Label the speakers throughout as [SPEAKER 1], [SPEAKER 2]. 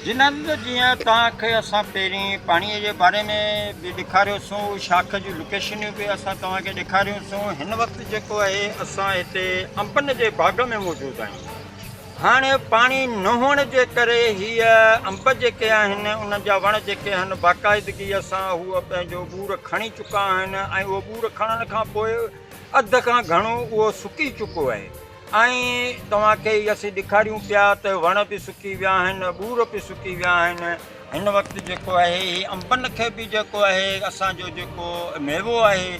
[SPEAKER 1] जिन्हनि जीअं तव्हांखे असां पहिरीं पाणीअ जे बारे में बि ॾेखारियोसीं, शाख जूं लोकेशनियूं बि असां तव्हांखे ॾेखारियूंसीं। हिन वक़्तु जेको आहे असां हिते अंबनि जे बाग़ में मौजूदु आहियूं। हाणे पाणी न हुअण जे करे हीअ अंब जेके आहिनि उन्हनि जा वण जेके आहिनि बाक़ाइदगीअ सां उहे पंहिंजो ॿूर खणी चुका आहिनि ऐं उहो ॿूर खणण खां पोइ अधु खां घणो उहो सुकी चुको आहे। ऐं तव्हांखे असीं ॾेखारियूं पिया त वण बि सुकी विया आहिनि, ॿूर बि सुकी विया आहिनि। हिन वक़्तु जेको आहे हीअ अंबनि खे बि जेको आहे असांजो जेको मेवो आहे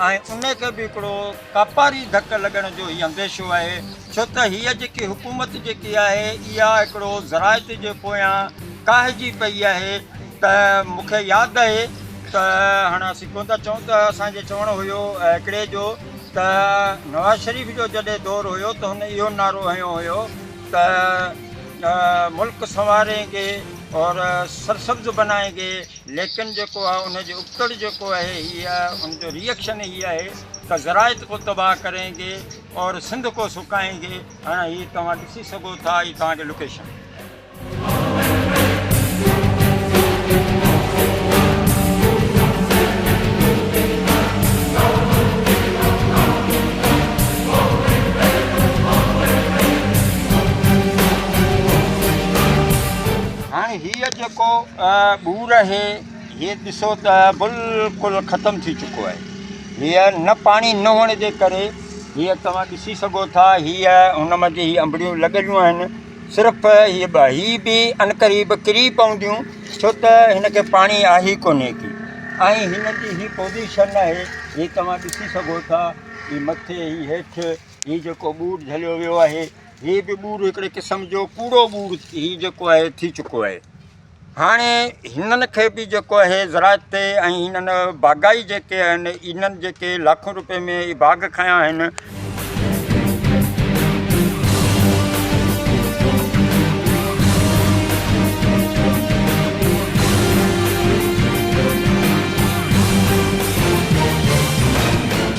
[SPEAKER 1] ऐं उनखे बि हिकिड़ो कापारी धकु लॻण जो हीअ अंदेशो आहे। छो त हीअ जेकी हुकूमत जेकी आहे इहा हिकिड़ो ज़राइत जे पोयां काहिजी पई आहे। त मूंखे यादि आहे त हाणे असीं कोन था चऊं त असांजे चवणु हुयो हिकिड़े जो त नवाज़ शरीफ़ जो जॾहिं दौरु हुयो त हुन इहो नारो हयो हुयो त मुल्क संवारेंगे और सरसब्ज़ बनाएंगे, लेकिन जेको आहे उनजो उत्तर जेको आहे हीअ उनजो रिएक्शन हीअ आहे त ज़राइत को तबाह करेंगे और सिंध को सुकाएंगे। हाणे हीअ तव्हां ॾिसी सघो था, हीअ तव्हांखे लोकेशन। हाणे हीअ जेको ॿूर आहे हीअ ॾिसो त बिल्कुलु ख़तमु थी चुको आहे। हीअ न पाणी न हुअण जे करे हीअ तव्हां ॾिसी सघो था, हीअ हुन मंझि हीअ अंबड़ियूं लॻियलूं आहिनि। सिर्फ़ु हीअ बि अनक़रीब किरी पवंदियूं, छो त हिनखे पाणी आहे ई कोन्हे की। ऐं हिन जी हीअ पोज़ीशन आहे, हीअ तव्हां ॾिसी सघो था। हीअ मथे हीअ हेठि हीअ जेको ॿूर झलियो वियो आहे हीअ बि ॿूर हिकिड़े क़िस्म जो कूड़ो ॿूर हीअ जेको आहे थी चुको आहे। हाणे हिननि खे बि जेको आहे ज़राइत ते ऐं हिननि बाग़ाई जेके आहिनि इन्हनि जेके लाखों रुपए में बाग़ खया आहिनि।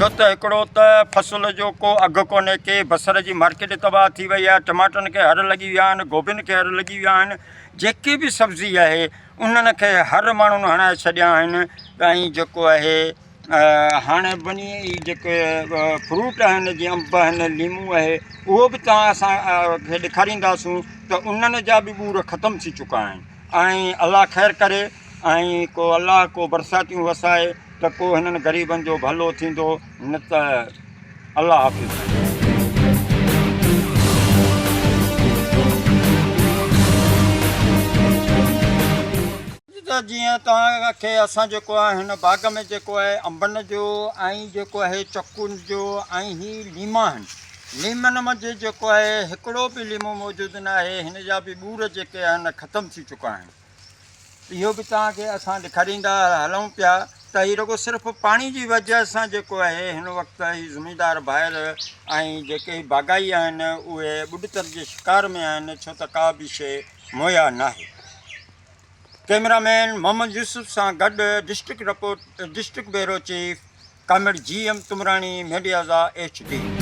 [SPEAKER 1] छो त हिकिड़ो त फ़सुल जो को अघु कोन्हे के, बसर जी मार्केट तबाह थी वई आहे, टमाटनि खे हर लॻी विया आहिनि, गोभियुनि खे हर लॻी विया आहिनि। जेकी बि सब्ज़ी आहे उन्हनि खे हर माण्हुनि हणाए छॾिया आहिनि। ऐं जेको आहे हाणे वञी जेके फ्रूट आहिनि जीअं अंब आहिनि, लीमू आहे, उहो बि तव्हां असांखे ॾेखारींदासूं त उन्हनि जा बि ॿूर ख़तमु थी चुका आहिनि। ऐं अलाह ख़ैरु करे ऐं को अलाह को बरसातियूं वसाए त को हिननि ग़रीबनि जो भलो थींदो, न त अलाह हाफ़िज़। त जीअं तव्हांखे असां जेको आहे हिन बाग़ में जेको आहे अंबनि जो ऐं जेको आहे चकुनि जो ऐं हीअ लीमा आहिनि, लीमनि मंझि जेको आहे हिकिड़ो बि लीमो मौजूदु न आहे। हिन जा बि ॿूर जेके आहिनि ख़तमु थी चुका आहिनि। इहो बि तव्हांखे असां ॾेखारींदा हलूं पिया त हीअ रुॻो सिर्फ़ु पाणी जी वजह सां जेको आहे हिन वक़्तु ही ज़मींदार भाइर ऐं जेके बाग़ाई आहिनि उहे ॿुॾतर जे शिकार में आहिनि, छो त का बि शइ मुहैया नाहे। कैमरामैन मोहम्मद यूसुफ सां गॾु डिस्ट्रिक्ट ब्यूरो चीफ कामेड GM तुमराणी, मीडियाज़ा HD।